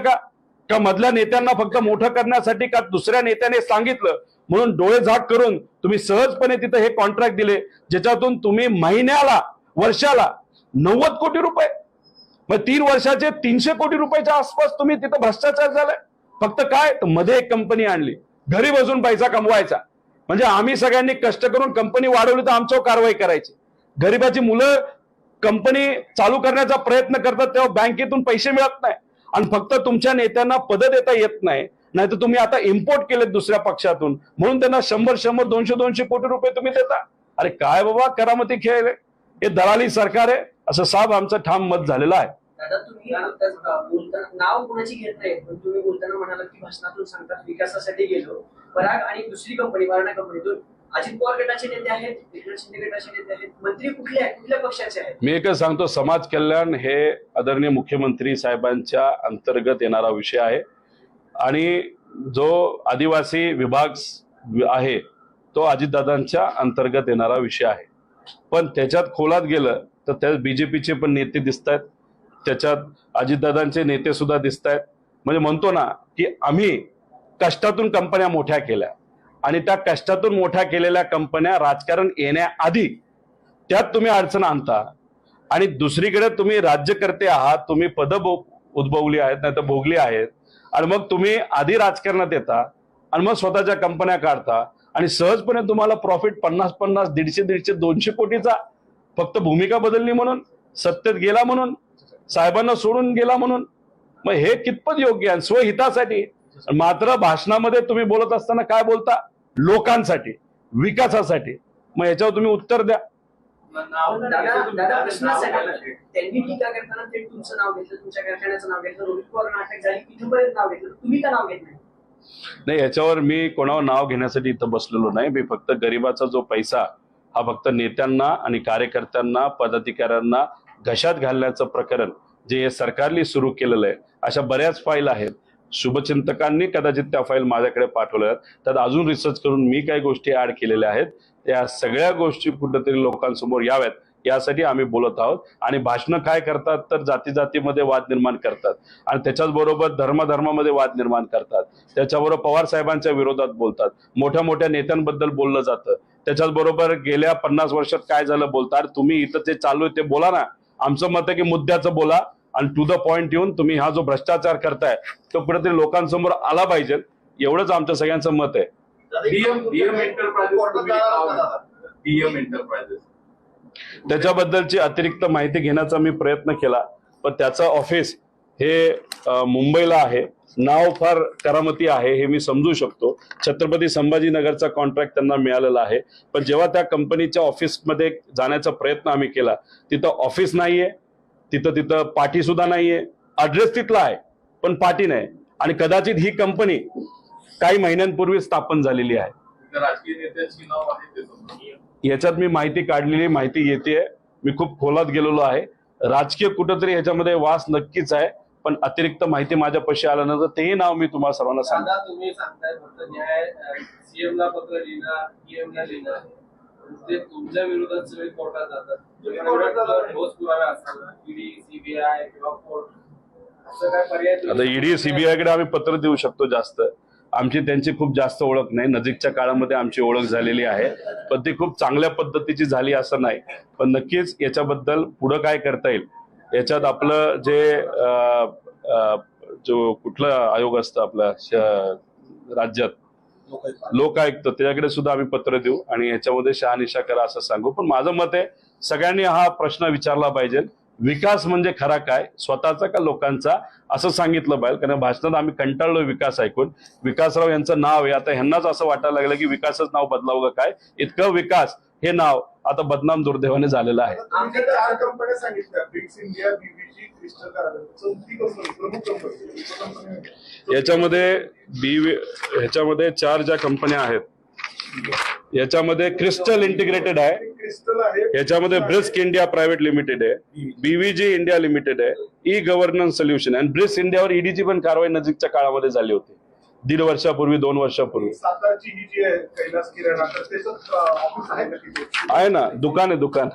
का मधल्या नेत्यांना फक्त मोठं करण्यासाठी, का दुसऱ्या नेत्याने सांगितलं म्हणून डोळे झाक करून तुम्ही सहजपणे तिथे हे कॉन्ट्रॅक्ट दिले, ज्याच्यातून तुम्ही महिन्याला, वर्षाला 90 कोटी रुपये, मग 3 वर्षाचे 300 कोटी रुपयाच्या आसपास तुम्ही तिथं भ्रष्टाचार झालाय. फक्त काय तर मध्ये एक कंपनी आणली, घरी बसून पैसा कमवायचा. म्हणजे आम्ही सगळ्यांनी कष्ट करून कंपनी वाढवली तर आमच्यावर कारवाई करायची. गरिबाची मुलं कंपनी चालू करण्याचा प्रयत्न करतात तेव्हा बँकेतून पैसे मिळत नाही आणि फक्त तुमच्या नेत्यांना पद देता येत नाही, नाहीतर तुम्ही आता इम्पोर्ट केलेत दुसऱ्या पक्षातून म्हणून त्यांना 100 200 कोटी रुपये तुम्ही देता. अरे काय बाबा करामती खेळ आहे? हे दलाली सरकार आहे असं साहेब आमचं ठाम मत झालेलं आहे. दादा तुम्ही बोलताना नाव कोणाची घेत नाही, पण तुम्ही बोलताना म्हणाला की भाषणातून सांगतात विकासासाठी गेलो. पराग आणि दुसरी कंपनी वारणा कंपनीतून अजित पवार गटाचे नेते आहेत, एकनाथ शिंदे गटाचे नेते आहेत, मंत्री कुठल्या पक्षाचे आहेत? मी एकच सांगतो, समाज कल्याण हे आदरणीय मुख्यमंत्री साहेबांच्या अंतर्गत येणारा विषय आहे आणि जो आदिवासी विभाग आहे तो अजितदादांच्या अंतर्गत येणारा विषय आहे. पण त्याच्यात खोलात गेलं तर त्यात बीजेपीचे पण नेते दिसत आहेत, त्याच्यात अजितदादांचे नेते सुद्धा दिसत आहेत. म्हणजे म्हणतो ना की आम्ही कष्टातून कंपन्या मोठ्या केल्या आणि त्या कष्टातून मोठ्या केलेल्या कंपन्या राजकारण येण्याआधी त्यात तुम्ही अडचण आणता आणि दुसरीकडे तुम्ही राज्यकर्ते आहात, तुम्ही पद उद्भवली आहेत नाही तर भोगली आहेत आणि मग तुम्ही आधी राजकारणात येता आणि मग स्वतःच्या कंपन्या काढता आणि सहजपणे तुम्हाला प्रॉफिट 50-50 150 200 कोटीचा फक्त भूमिका बदलली म्हणून, सत्तेत गेला म्हणून, साहेबांना सोडून गेला म्हणून. मग हे कितपत योग्य आहे? स्वहितासाठी. मात्र भाषणामध्ये तुम्ही बोलत असताना काय बोलता? लोकांसाठी, विकासासाठी. मग याच्यावर तुम्ही उत्तर द्या. दादा प्रश्न असा आहे, त्यांनी टीका करताना ते तुमचं नाव घेतलं, तुमच्या कारखान्याचं नाव घेतलं, रोहित पवार नाटक झाली, इथपर्यंत नाव घेतलं, तुम्ही का नाव घेत नाही? नाही, याच्यावर मी कोणावर नाव घेण्यासाठी इथं बसलेलो नाही. मी फक्त गरिबाचा जो पैसा हा फक्त नेत्यांना आणि कार्यकर्त्यांना पदाधिकाऱ्यांना घशात घालण्याचं प्रकरण जे हे सरकारने सुरू केलेलं आहे. अशा बऱ्याच फाईल आहेत, शुभचिंतकांनी कदाचित त्या फाईल माझ्याकडे पाठवल्या आहेत, त्यात अजून रिसर्च करून मी काही गोष्टी ऍड केलेल्या आहेत. त्या सगळ्या गोष्टी कुठेतरी लोकांसमोर याव्यात यासाठी आम्ही बोलत आहोत. आणि भाषणं काय करतात तर जाती जातीमध्ये वाद निर्माण करतात आणि त्याच्याच बरोबर धर्मामध्ये वाद निर्माण करतात, त्याच्याबरोबर पवार साहेबांच्या विरोधात बोलतात, मोठ्या मोठ्या नेत्यांबद्दल बोललं जातं, त्याच्याच बरोबर गेल्या 50 वर्षात काय झालं बोलतात. तुम्ही इथं जे चालू आहे ते बोला ना. आमचं मत आहे की मुद्द्याचं बोला आणि टू द पॉइंट येऊन तुम्ही हा जो भ्रष्टाचार करताय तो कुठेतरी लोकांसमोर आला पाहिजे, एवढंच आमचं सगळ्यांचं मत आहे. त्याच्याबद्दलची अतिरिक्त माहिती घेण्याचा मी प्रयत्न केला, पण त्याचं ऑफिस हे मुंबईला आहे. नाव फार करामती आहे हे मी समजू शकतो. छत्रपती संभाजीनगरचा कॉन्ट्रॅक्ट त्यांना मिळालेला आहे. पण जेव्हा त्या कंपनीच्या ऑफिसमध्ये जाण्याचा प्रयत्न आम्ही केला तिथं ऑफिस नाहीये, तिथं पाटी सुद्धा नाहीये. ऍड्रेस तिथला आहे पण पाटी नाही आणि कदाचित ही कंपनी काही महिन्यांपूर्वी स्थापन झालेली आहे. राजकीय नेत्यांची नाव आहे याच्यात मी माहिती काढलेली माहिती येते. मी खूप खोलात गेलेलो आहे. राजकीय कुठंतरी ह्याच्यामध्ये वास नक्कीच आहे, पण अतिरिक्त माहिती माझ्यापाशी आल्यानंतर तेही नाव मी तुम्हाला सर्वांना सांगतो. तुम्ही सांगताय फक्त न्याय सीएम ला पत्र लिहिणार, पीएम ला लिहिणार, ते तुमच्या विरोधात सगळे कोर्टात जातात. ठोस पुरावे असताना ईडी, सीबीआय किंवा कोर्ट असं काय पर्याय? आता ईडी सीबीआय कडे आम्ही पत्र देऊ शकतो. जास्त आमची त्यांची खूप जास्त ओळख नाही. नजीकच्या काळामध्ये आमची ओळख झालेली आहे, पण ती खूप चांगल्या पद्धतीची झाली असं नाही. पण नक्कीच याच्याबद्दल पुढं काय करता येईल याच्यात आपलं जे जो कुठलं आयोग असतं आपल्या राज्यात लोकायुक्त, त्याच्याकडे सुद्धा आम्ही पत्र देऊ आणि याच्यामध्ये शहानिशा करा असं सांगू. पण माझं मत आहे सगळ्यांनी हा प्रश्न विचारला पाहिजे, विकास म्हणजे खरा काय, स्वतःचा का लोकांचा, असं सांगितलं पाहिजे. कारण भाषणात आम्ही कंटाळलो विकास ऐकून. विकासराव यांचं नाव आहे, आता ह्यांनाच असं वाटायला लागलं की विकासच नाव बदलावं का काय. इतकं विकास हे नाव आता बदनाम दुर्दैवाने झालेलं आहे. आमच्या 4 कंपन्या सांगितल्या, Bricks India, BBG, crystal garden, चौथी कंपनी, प्रमुख कंपनी. ह्याच्यामध्ये 4 ज्या कंपन्या आहेत याच्यामध्ये क्रिस्टल इंटिग्रेटेड आहे, क्रिस्टल आहे, याच्यामध्ये ब्रिस्क इंडिया प्रायव्हेट लिमिटेड आहे, बीव्हीजी इंडिया लिमिटेड आहे, ई गव्हर्नन्स सोल्युशन. आणि ब्रिस्क इंडियावर ईडीची पण कारवाई नजीकच्या काळामध्ये झाली होती, 1.5 वर्षापूर्वी 2 वर्षापूर्वी. सातारची ही जी आहे कैलास किराणा, तर त्याचं ऑफिस आहे का तिथे? आहे ना, दुकान आहे, दुकान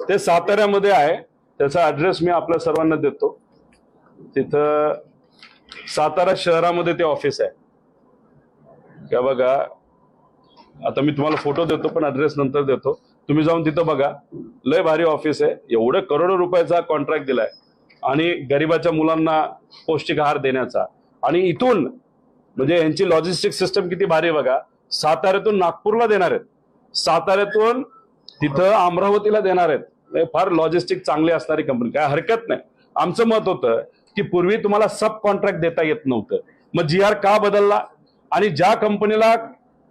ते साताऱ्यामध्ये आहे. त्याचा ऍड्रेस मी आपल्या सर्वांना देतो. तिथं सातारा शहरामध्ये ते ऑफिस आहे का बघा. आता मी तुम्हाला फोटो देतो पण ऍड्रेस नंतर देतो, तुम्ही जाऊन तिथं बघा. लय भारी ऑफिस आहे. एवढं करोडो रुपयाचा कॉन्ट्रॅक्ट दिलाय आणि गरिबाच्या मुलांना पौष्टिक आहार देण्याचा. आणि इथून म्हणजे यांची लॉजिस्टिक सिस्टम किती भारी बघा. साताऱ्यातून नागपूरला देणार आहेत, साताऱ्यातून तिथं अमरावतीला देणार आहेत. हे फार लॉजिस्टिक चांगले असणारी कंपनी, काय हरकत नाही. आमचं मत होतं की पूर्वी तुम्हाला सब कॉन्ट्रॅक्ट देता येत नव्हतं, मग GR का बदलला? आणि ज्या कंपनीला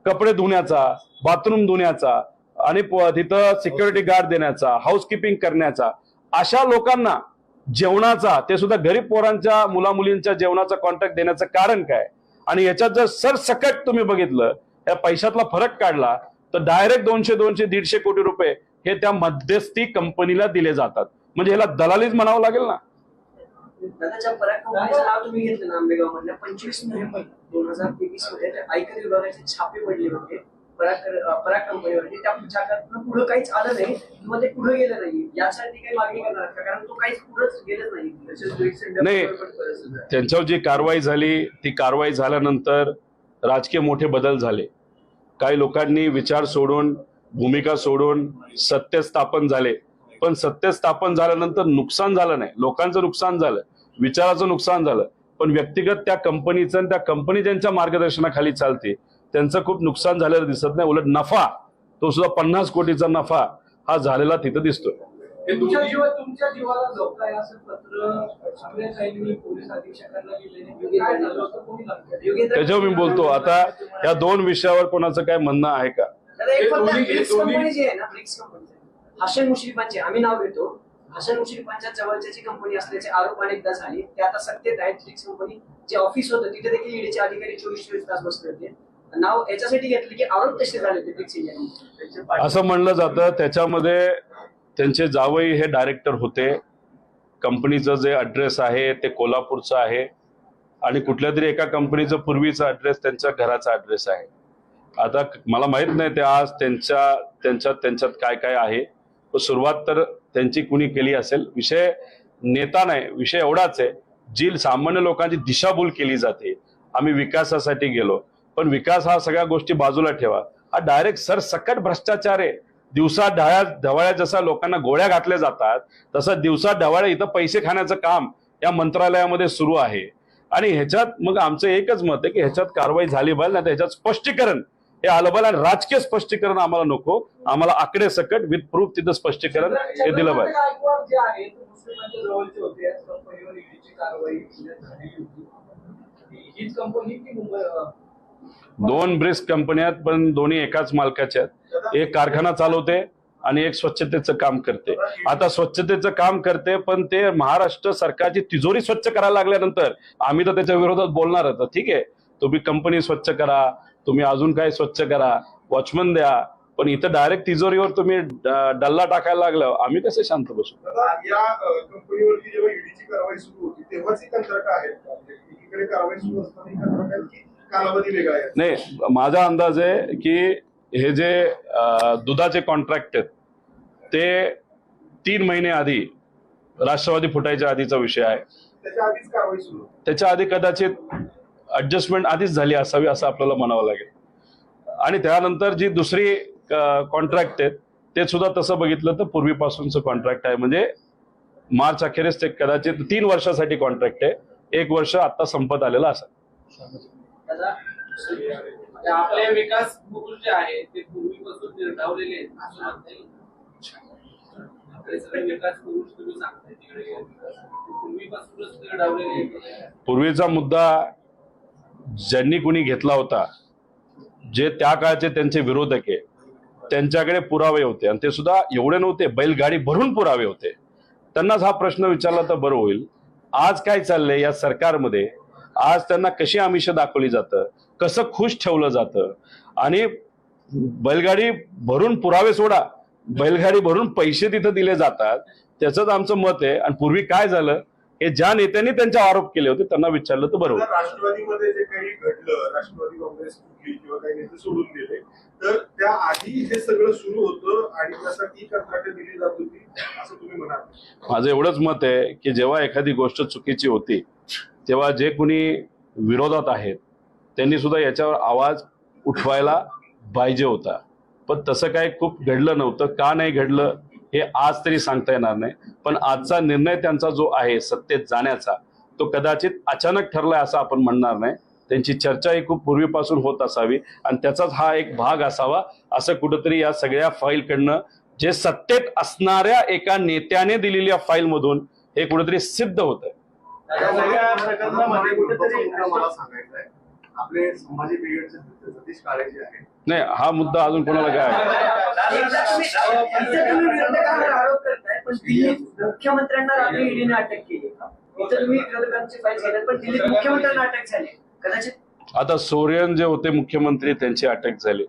कपडे धुण्याचा, बाथरूम धुण्याचा आणि तिथं सिक्युरिटी गार्ड देण्याचा, हाऊसकीपिंग करण्याचा, अशा लोकांना जेवणाचा, ते सुद्धा गरीब पोरांच्या मुलामुलींच्या जेवणाचा कॉन्ट्रॅक्ट देण्याचं कारण काय? आणि याच्यात जर सरसकट तुम्ही बघितलं, या पैशातला फरक काढला तर डायरेक्ट 200, 150 कोटी रुपये हे त्या मध्यस्थी कंपनीला दिले जातात. म्हणजे ह्याला दलालीच म्हणावं लागेल ना. दादाच्या पराग कंपनीचं नाव तुम्ही घेतलं ना, आंबेगाव मधल्या 25 नोव्हेंबर 2023 मध्ये त्या आयकर विभागाचे छापे पडले होते पराग कंपनीवरती. त्या छाप्यातून पुढे काहीच आलं नाही किंवा ते पुढे गेलं नाही. यासाठी काही मागणी करणार का? कारण तो काहीच पुढेच गेलंच नाही. नाही, त्यांच्यावर जी कारवाई झाली ती कारवाई झाल्यानंतर राजकीय मोठे बदल झाले. काही लोकांनी विचार सोडून, भूमिका सोडून सत्य स्थापन झाले. पण सत्य स्थापन झाल्यानंतर नुकसान झालं नाही, लोकांचं नुकसान झालं, विचाराचं नुकसान झालं. पण व्यक्तिगत त्या कंपनीचं आणि त्या कंपनी ज्यांच्या मार्गदर्शनाखाली चालते त्यांचं खूप नुकसान झालेलं दिसत नाही. उलट नफा, तो सुद्धा 50 कोटीचा नफा हा झालेला तिथं दिसतोय. तुमच्या जीवाला धोका आहे असं पत्र सगळ्या पोलीस अधीक्षकांना लिहिलेले, काय झालं होतं कोणी लक्षात? त्याच्यावर मी बोलतो. आता या 2 विषयावर कोणाचं काय म्हणणं आहे का? एक फक्त ब्रिक्स कंपनी जी आहे ना, ब्रिक्स कंपनी हसन मुश्रीफांचे आम्ही नाव घेतो. हसन मुश्रीफांच्या जवळची जी कंपनी असल्याचे आरोप अनेकदा झाले, ते आता सत्तेत आहेत. ब्रिक्स कंपनी जे ऑफिस होतं तिथे देखील ईडीचे अधिकारी 24 तास बसले होते. नाव याच्यासाठी घेतलं की आरोप कसे झाले होते ब्रिक्स इंडिया असं म्हणलं जातं. त्याच्यामध्ये त्यांचे जावई हे डायरेक्टर होते. कंपनीचं जे ॲड्रेस आहे ते कोल्हापूरचं आहे आणि कुठल्या तरी एका कंपनीचं पूर्वीचा ॲड्रेस त्यांच्या घराचा ॲड्रेस आहे. आता मला माहित नाही ते आज त्यांच्यात काय काय आहे. सुरुवात तर त्यांची कुणी केली असेल. विषय नेता नाही, विषय एवढाच आहे, जी सामान्य लोकांची दिशाभूल केली जाते. आम्ही विकासासाठी गेलो, पण विकास हा सगळ्या गोष्टी बाजूला ठेवा. हा डायरेक्ट सरसकट भ्रष्टाचार आहे. दिवसा ढवळ्या जसा लोकांना गोळ्या घातल्या जातात तसं दिवसा ढवळ्या इथं पैसे खाण्याचं काम या मंत्रालयामध्ये सुरू आहे. आणि ह्याच्यात मग आमचं एकच मत आहे की ह्याच्यात कारवाई झाली पाहिजे, नाही तर ह्याच्यात स्पष्टीकरण हे आलं पाहिजे. आणि राजकीय स्पष्टीकरण आम्हाला नको, आम्हाला आकडे सकट विथ प्रूफ तिथं स्पष्टीकरण हे दिलं पाहिजे. जे आहे तो मुस्लिमांच्या जवळचे होते, याच कंपनीवर ईडीची कारवाई झालेली होती. हीच कंपनी की मुंबई 2 ब्रिक्स कंपन्या आहेत, पण दोन्ही एकाच मालकाच्या आहेत. एक कारखाना चालवते आणि एक स्वच्छतेचं काम करते. आता स्वच्छतेचं काम करते, पण ते महाराष्ट्र सरकारची तिजोरी स्वच्छ करायला लागल्यानंतर आम्ही तर त्याच्या विरोधात बोलणार. तर ठीक आहे, तुम्ही कंपनी स्वच्छ करा, तुम्ही अजून काय स्वच्छ करा, वॉचमन द्या, पण इथं डायरेक्ट तिजोरीवर तुम्ही डल्ला टाकायला लागलं, आम्ही कसे शांत बसू? या कंपनीवरती जेव्हा ईडीची कारवाई सुरू होती तेव्हाच ही कंत्राट आहेत का? एकीकडे कारवाई सुरू असताना ही कंत्राट आहेत की कालावधी वेगळा आहे? नाही, माझा अंदाज आहे की हे जे दुधाचे कॉन्ट्रॅक्ट आहेत ते 3 महिने आधी, राष्ट्रवादी फुटायच्या आधीचा विषय आहे. त्याच्या आधीच कारवाई सुरू होती. त्याच्या आधी कदाचित ऍडजस्टमेंट आधीच झाली असावी असं आपल्याला म्हणावं लागेल. आणि त्यानंतर जी दुसरी कॉन्ट्रॅक्ट आहेत ते सुद्धा तसं बघितलं तर पूर्वीपासूनचं कॉन्ट्रॅक्ट आहे. म्हणजे मार्च अखेरीस ते कदाचित 3 वर्षासाठी कॉन्ट्रॅक्ट आहे. 1 वर्ष आता संपत आलेलं असं. आपले विकास पुरुष जे आहे ते पूर्वीपासून निर्धावलेले आहेत असं म्हणता येईल. आपले सगळे विकास पुरुष तुम्ही सांगताय तिकडे पूर्वीपासूनच निर्धावलेले आहेत. पूर्वीचा मुद्दा ज्यांनी कुणी घेतला होता, जे त्या काळचे त्यांचे विरोधक आहे, त्यांच्याकडे पुरावे होते आणि ते सुद्धा एवढे नव्हते, बैलगाडी भरून पुरावे होते. त्यांनाच हा प्रश्न विचारला तर बरं होईल. आज काय चाललंय या सरकारमध्ये? आज त्यांना कशी आमिष दाखवली जातं, कसं खुश ठेवलं जातं आणि बैलगाडी भरून पुरावे सोडा, बैलगाडी भरून पैसे तिथं दिले जातात. त्याचंच आमचं मत आहे. आणि पूर्वी काय झालं हे ज्या नेत्यांनी त्यांच्यावर आरोप केले होते त्यांना विचारलं तर बरोबर. राष्ट्रवादीमध्ये जे काही घडलं, राष्ट्रवादी काँग्रेस फुटली किंवा काही नेते सोडून गेले, तर त्या आधी हे सगळं सुरू होतं आणि त्यासाठी कंत्राट दिली जात होती असं तुम्ही म्हणाल? माझं एवढंच मत आहे की जेव्हा एखादी गोष्ट चुकीची होती तेव्हा जे कुणी विरोधात आहेत त्यांनी सुद्धा याच्यावर आवाज उठवायला पाहिजे होता. पण तसं काय खूप घडलं नव्हतं. का नाही घडलं हे आज तरी सांगता येणार नाही. पण आजचा निर्णय त्यांचा जो आहे सत्तेत जाण्याचा, तो कदाचित अचानक ठरलाय असं आपण म्हणणार नाही. त्यांची चर्चा ही खूप पूर्वीपासून होत असावी आणि त्याचाच हा एक भाग असावा असं कुठंतरी या सगळ्या फाईलकडनं जे सत्तेत असणाऱ्या एका नेत्याने दिलेल्या फाईलमधून हे कुठेतरी सिद्ध होत आहे. या सगळ्या प्रकरणामध्ये कुठेतरी मला सांगायचं आहे, आपले संभाजी ब्रिगेडचे सतीश काळे जे आहेत, नाही, हा मुद्दा अजून कोणाला काय आहे? तुम्ही विरोधकांवर आरोप करताय, पण दिल्लीत मुख्यमंत्र्यांना रात्री ईडीने अटक केली. इथं तुम्ही विरोधकांची फाईल केली, पण दिल्लीत मुख्यमंत्र्यांना अटक झाली. कदाचित आता सोरेन जे होते मुख्यमंत्री त्यांची अटक झाली.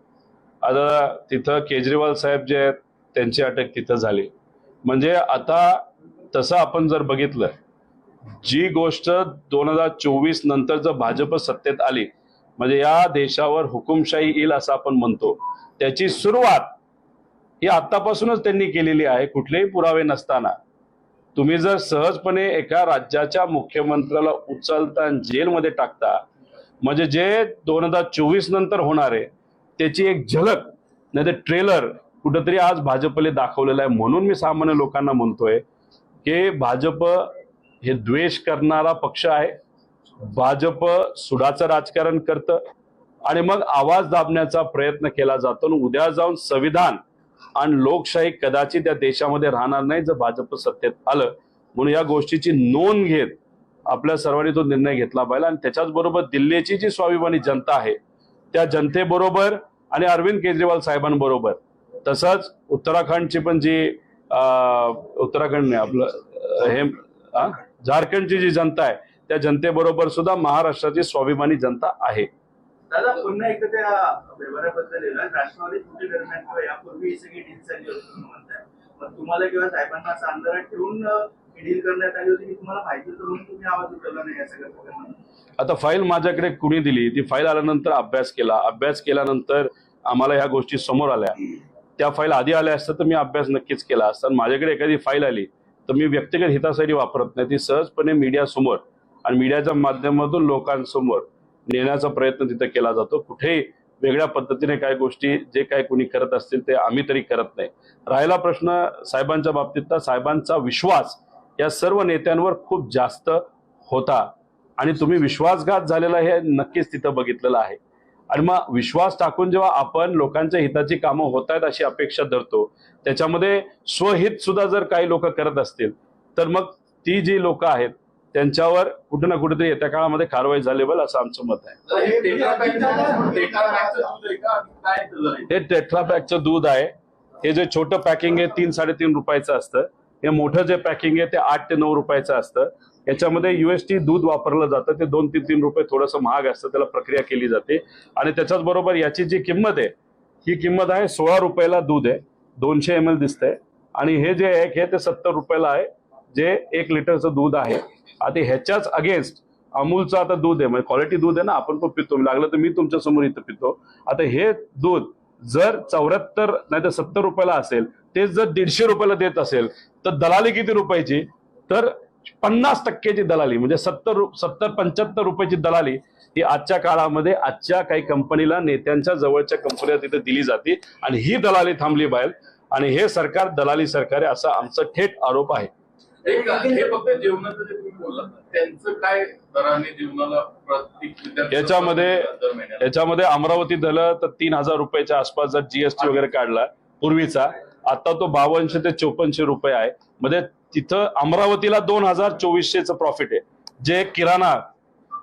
आता तिथं केजरीवाल साहेब जे आहेत त्यांची अटक तिथं झाली. म्हणजे आता तसं आपण जर बघितलं, जी गोष्ट 2024 नंतर जर भाजप सत्तेत आली, म्हणजे या देशावर हुकुमशाही येईल असं आपण म्हणतो, त्याची सुरुवात ही आतापासूनच त्यांनी केलेली आहे, कुठलेही पुरावे नसताना. तुम्ही जर सहजपणे एका राज्याच्या मुख्यमंत्र्याला उचलता आणि जेलमध्ये टाकता, म्हणजे जे 2024 नंतर होणार आहे त्याची एक झलक नाही तर ट्रेलर कुठंतरी आज भाजपला दाखवलेलं आहे. म्हणून मी सामान्य लोकांना म्हणतोय की भाजप हे द्वेष करणारा पक्ष आहे. भाजप सुडाचं राजकारण करतं आणि मग आवाज दाबण्याचा प्रयत्न केला जातो. उद्या जाऊन संविधान आणि लोकशाही कदाचित या देशामध्ये राहणार नाही जर भाजप सत्तेत आलं. म्हणून या गोष्टीची नोंद घेत आपल्या सर्वांनी तो निर्णय घेतला पाहिजे. आणि त्याच्याच बरोबर दिल्लीची जी स्वाभिमानी जनता आहे त्या जनतेबरोबर आणि अरविंद केजरीवाल साहेबांबरोबर, तसंच उत्तराखंडची पण जी उत्तराखंड नाही आपलं हे झारखंडची जी जनता आहे त्या जनतेबरोबर सुद्धा महाराष्ट्राची स्वाभिमानी जनता आहे. दादा पुन्हा एकदा त्या व्यवहाराबद्दल राष्ट्रवादी फुटी दरम्यान किंवा यापूर्वी ही सगळी डील झाली होती म्हणताय, मग तुम्हाला किंवा साहेबांना असं अंधारात ठेवून डील करण्यात आली होती की तुम्हाला माहिती होतं म्हणून तुम्ही आवाज उठवला नाही या सगळ्या प्रकरणात? आता फाईल माझ्याकडे कुणी दिली, ती फाईल आल्यानंतर अभ्यास केला. अभ्यास केल्यानंतर आम्हाला ह्या गोष्टी समोर आल्या. त्या फाईल आधी आल्या असत्या तर मी अभ्यास नक्कीच केला असता. माझ्याकडे एखादी फाईल आली तर मी व्यक्तिगत हितासाठी वापरत नाही, ती सहजपणे मीडियासमोर आणि मीडियाच्या माध्यमातून लोकांसमोर नेण्याचा प्रयत्न तिथे केला जातो. कुठेही वेगळ्या पद्धतीने काय गोष्टी जे काय कोणी करत असतील ते आम्ही तरी करत नाही. राहिला प्रश्न साहेबांच्या बाबतीतला, साहेबांचा विश्वास या सर्व नेत्यांवर खूप जास्त होता आणि तुम्ही विश्वासघात झालेला हे नक्कीच तिथं बघितलेलं आहे. आणि मग विश्वास टाकून जेव्हा आपण लोकांच्या हिताची कामं होत आहेत अशी अपेक्षा धरतो, त्याच्यामध्ये स्वहित सुद्धा जर काही लोक करत असतील तर मग ती जी लोक आहेत त्यांच्यावर कुठे ना कुठेतरी येत्या काळामध्ये कारवाई झाली पाहिजे असं आमचं मत आहे. हे टेट्रापॅकचं दूध आहे. हे जे छोटं पॅकिंग आहे 3-3.5 रुपयाचं असतं. हे मोठं जे पॅकिंग आहे ते 8 ते 9 रुपयाचं असतं. याच्यामध्ये UST दूध वापरलं जातं. ते 2-3 रुपये थोडंसं महाग असतं, त्याला प्रक्रिया केली जाते. आणि त्याच्याच बरोबर याची जी किंमत आहे ही किंमत आहे 16 रुपयाला दूध आहे. 200 ml दिसतंय. आणि हे जे आहे हे ते 70 रुपयाला आहे, जे 1 लिटरचं दूध आहे. आता ह्याच्याच अगेन्स्ट अमूलचं आता दूध आहे, म्हणजे क्वालिटी दूध आहे ना, आपण तो पितो, लागलं तर मी तुमच्या समोर इथं पितो. आता हे दूध जर 74 नाही तर 70 रुपयाला असेल, ते जर 150 रुपयाला देत असेल तर दलाली किती रुपयाची? तर 50% दलाली, म्हणजे 70-75 रुपयाची दलाली ही आजच्या काळामध्ये आजच्या काही कंपनीला, नेत्यांच्या जवळच्या कंपन्या तिथे दिली जाते. आणि ही दलाली थांबली पाहिजे. आणि हे सरकार दलाली सरकार आहे असा आमचा थेट आरोप आहे. हे फक्त जेवणाचं जे तुम्ही बोललात त्यांचं काय दराने जीवनाला प्रत्येक याच्यामध्ये अमरावती झालं तर 3,000 रुपयाच्या आसपास जर GST वगैरे काढला पूर्वीचा, आता तो 5200 ते 5400 रुपये आहे. म्हणजे तिथं अमरावतीला 2,2400चं प्रॉफिट आहे. जे किराणा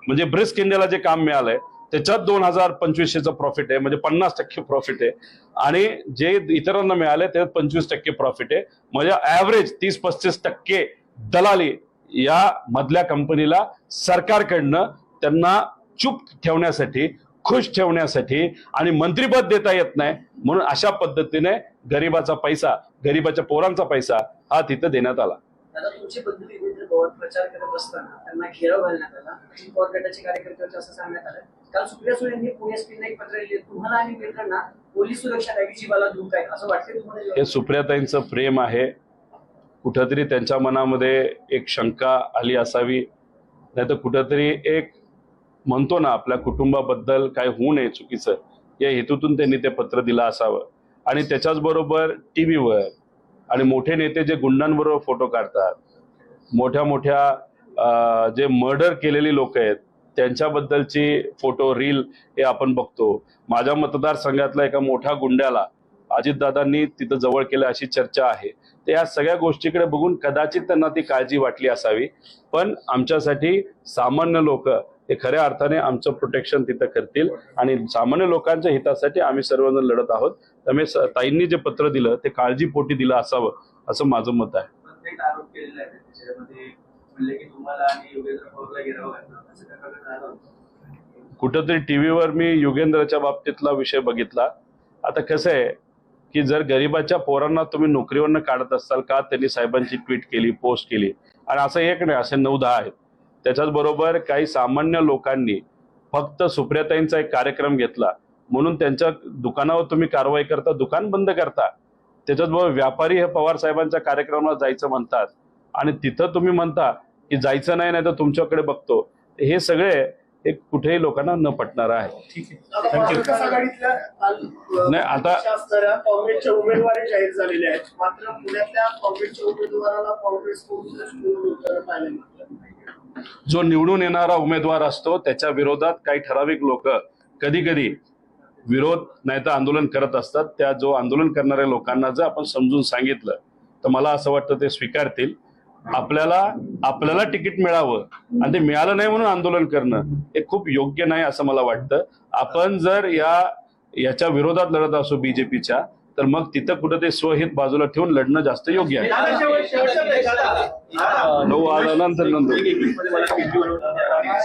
म्हणजे ब्रिस्क इंडियाला जे काम मिळालंय त्याच्यात 2,025चं प्रॉफिट आहे, म्हणजे 50% प्रॉफिट आहे. आणि जे इतरांना मिळाले त्याच्यात 25% प्रॉफिट आहे. म्हणजे ऍव्हरेज 30-35% दलाली या मधल्या कंपनीला सरकारकडनं त्यांना चूप ठेवण्यासाठी, खुश ठेवण्यासाठी आणि मंत्रिपद देता येत नाही म्हणून अशा पद्धतीने गरिबाचा पैसा, गरिबाच्या पोरांचा पैसा हा तिथं देण्यात आला. दादा, तुमचे बंधू देवेंद्र पवार प्रचार करत असताना त्यांना घेराव घालण्यात आला. अजित पवार गटाचे कार्यकर्ते असं सांगण्यात आलं. काल सुप्रिया सुळे यांनी पुणे एसपीला एक पत्र लिहिले, तुम्हाला आणि मित्रांना पोलीस सुरक्षा द्यावी, जीवाला धोका आहे असं वाटतंय तुम्हाला? हे सुप्रियाताईंचं प्रेम आहे. कुठंतरी त्यांच्या मनामध्ये एक शंका आली असावी, नाही तर कुठंतरी एक म्हणतो ना आपल्या कुटुंबाबद्दल काय होऊ नये चुकीचं, या हेतूतून त्यांनी ते पत्र दिलं असावं. आणि त्याच्याच बरोबर टीव्हीवर आणि मोठे नेते जे गुंडांबरोबर फोटो काढतात, मोठ्या जे मर्डर केलेली लोक आहेत त्यांच्याबद्दलची फोटो रील हे आपण बघतो. माझ्या मतदारसंघातल्या एका मोठ्या गुंड्याला अजितदादांनी तिथं जवळ केलं अशी चर्चा आहे. तर या सगळ्या गोष्टीकडे बघून कदाचित त्यांना ती काळजी वाटली असावी. पण आमच्यासाठी सामान्य लोक हे खऱ्या अर्थाने आमचं प्रोटेक्शन तिथं करतील आणि सामान्य लोकांच्या हितासाठी आम्ही सर्वजण लढत आहोत. त्यामुळे ताईंनी जे पत्र दिलं ते काळजीपोटी दिलं असावं असं माझं मत आहे. प्रत्येक आरोप केलेला आहे त्याच्यामध्ये म्हणले की तुम्हाला आणि योगेंद्र पवारला गिरावं लागतं असं काय प्रकार झालं होतं? कुठंतरी टीव्हीवर मी युगेंद्रच्या बाबतीतला विषय बघितला. आता कसं आहे की जर गरिबाच्या पोरांना तुम्ही नोकरीवरनं काढत असाल का त्यांनी साहेबांची ट्विट केली, पोस्ट केली, आणि असं एक नाही, असे 9-10 आहेत. त्याच्याच बरोबर काही सामान्य लोकांनी फक्त सुप्रियाताईंचा एक कार्यक्रम घेतला म्हणून त्यांच्या दुकानावर तुम्ही कारवाई करता, दुकान बंद करता. त्याच्याच बरोबर व्यापारी हे पवार साहेबांच्या कार्यक्रमाला जायचं म्हणतात आणि तिथं तुम्ही म्हणता की जायचं नाही, नाही तर तुमच्याकडे बघतो. हे सगळे हे कुठेही लोकांना न पटणार आहे. ठीक आहे. महाविकास आघाडीतल्या नाही, आता असणाऱ्या काँग्रेसच्या उमेदवारी जाहीर झालेल्या आहेत, मात्र पुण्यातल्या काँग्रेसच्या उमेदवाराला काँग्रेसकडून पाहायला मिळालं. जो निवडून येणारा उमेदवार असतो त्याच्या विरोधात काही ठराविक लोक कधी कधी विरोध नाही तर आंदोलन करत असतात. त्या जो आंदोलन करणाऱ्या लोकांना जर आपण समजून सांगितलं तर मला असं वाटतं ते स्वीकारतील. आपल्याला तिकीट मिळावं आणि ते मिळालं नाही म्हणून आंदोलन करणं हे खूप योग्य नाही असं मला वाटतं. आपण जर याच्या विरोधात लढत असू बीजेपीच्या तर मग तिथं कुठं ते स्वहित बाजूला ठेवून लढणं जास्त योग्य आहे. दादा, शेवटचं आहे, दादा. 9 आल्यानंतर एक मिनिट मध्ये मला